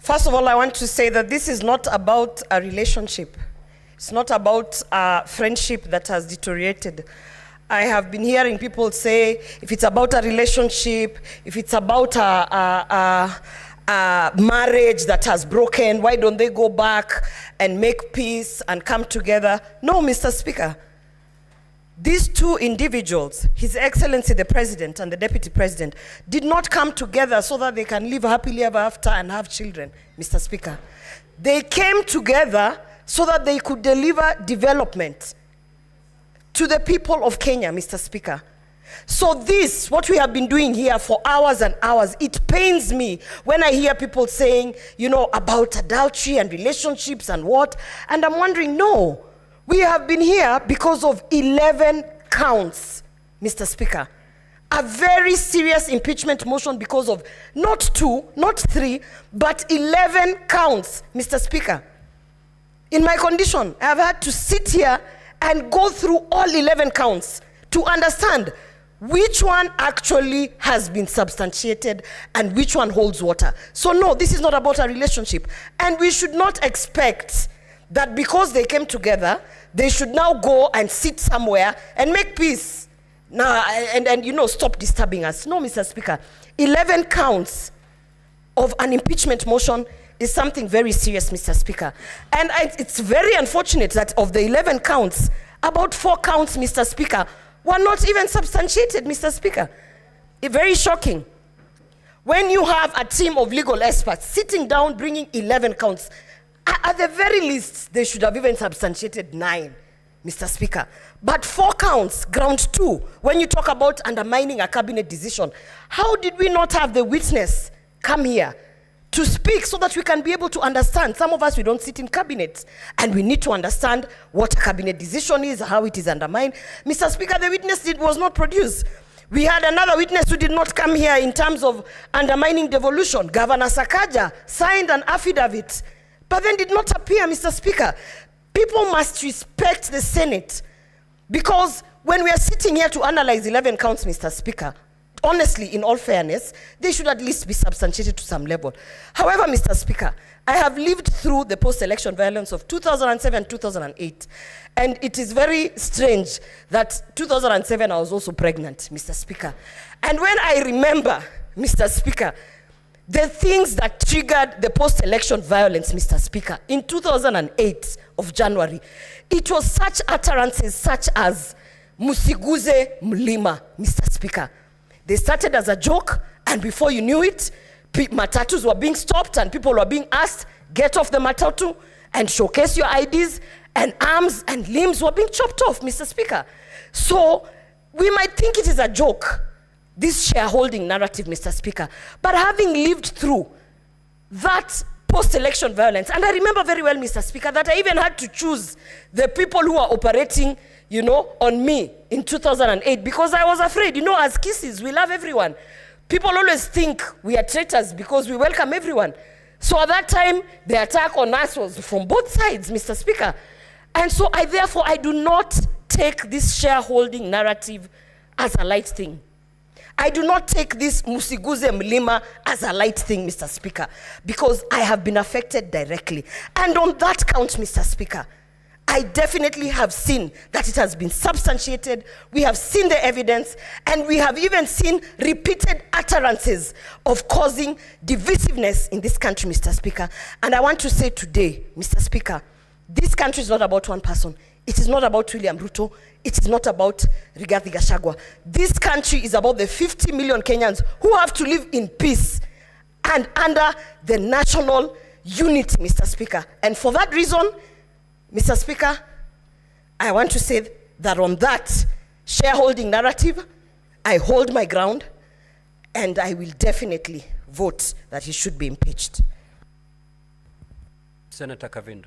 First of all, I want to say that this is not about a relationship. It's not about a friendship that has deteriorated. I have been hearing people say, if it's about a relationship, if it's about a marriage that has broken, why don't they go back and make peace and come together? No, Mr. Speaker. These two individuals, His Excellency the President and the Deputy President, did not come together so that they can live happily ever after and have children, Mr. Speaker. They came together so that they could deliver development to the people of Kenya, Mr. Speaker. So this, what we have been doing here for hours and hours, it pains me when I hear people saying, you know, about adultery and relationships and what, and I'm wondering, no. We have been here because of 11 counts, Mr. Speaker. A very serious impeachment motion because of not 2, not 3, but 11 counts, Mr. Speaker. In my condition, I have had to sit here and go through all 11 counts to understand which one actually has been substantiated and which one holds water. So no, this is not about a relationship. And we should not expect that because they came together, they should now go and sit somewhere and make peace. Now, and you know, stop disturbing us. No, Mr. Speaker. 11 counts of an impeachment motion is something very serious, Mr. Speaker. And it's very unfortunate that of the 11 counts, about 4 counts, Mr. Speaker, were not even substantiated, Mr. Speaker. Very shocking. When you have a team of legal experts sitting down bringing 11 counts, at the very least, they should have even substantiated 9, Mr. Speaker. But 4 counts, ground 2, when you talk about undermining a cabinet decision, how did we not have the witness come here to speak so that we can be able to understand? Some of us, we don't sit in cabinets, and we need to understand what a cabinet decision is, how it is undermined. Mr. Speaker, the witness was not produced. We had another witness who did not come here in terms of undermining devolution. Governor Sakaja signed an affidavit, but then did not appear, Mr. Speaker. People must respect the Senate, because when we are sitting here to analyze 11 counts, Mr. Speaker, honestly, in all fairness, they should at least be substantiated to some level. However, Mr. Speaker, I have lived through the post-election violence of 2007, 2008, and it is very strange that 2007 I was also pregnant, Mr. Speaker. And when I remember, Mr. Speaker, the things that triggered the post-election violence, Mr. Speaker, in 2008 of January, it was such utterances such as Musiguze Mlima, Mr. Speaker. They started as a joke, and before you knew it, matatus were being stopped and people were being asked, get off the matatu and showcase your IDs, and arms and limbs were being chopped off, Mr. Speaker. So we might think it is a joke, this shareholding narrative, Mr. Speaker. But having lived through that post-election violence, and I remember very well, Mr. Speaker, that I even had to choose the people who are operating, you know, on me in 2008, because I was afraid, you know, as Kisses, we love everyone. People always think we are traitors because we welcome everyone. So at that time, the attack on us was from both sides, Mr. Speaker. And so therefore, I do not take this shareholding narrative as a light thing. I do not take this Musiguze Mlima as a light thing, Mr. Speaker, because I have been affected directly. And on that count, Mr. Speaker, I definitely have seen that it has been substantiated. We have seen the evidence, and we have even seen repeated utterances of causing divisiveness in this country, Mr. Speaker. And I want to say today, Mr. Speaker, this country is not about one person. It is not about William Ruto. It is not about Ruto-Gachagua. This country is about the 50 million Kenyans who have to live in peace and under the national unity, Mr. Speaker. And for that reason, Mr. Speaker, I want to say that on that shareholding narrative, I hold my ground, and I will definitely vote that he should be impeached. Senator Kavindu.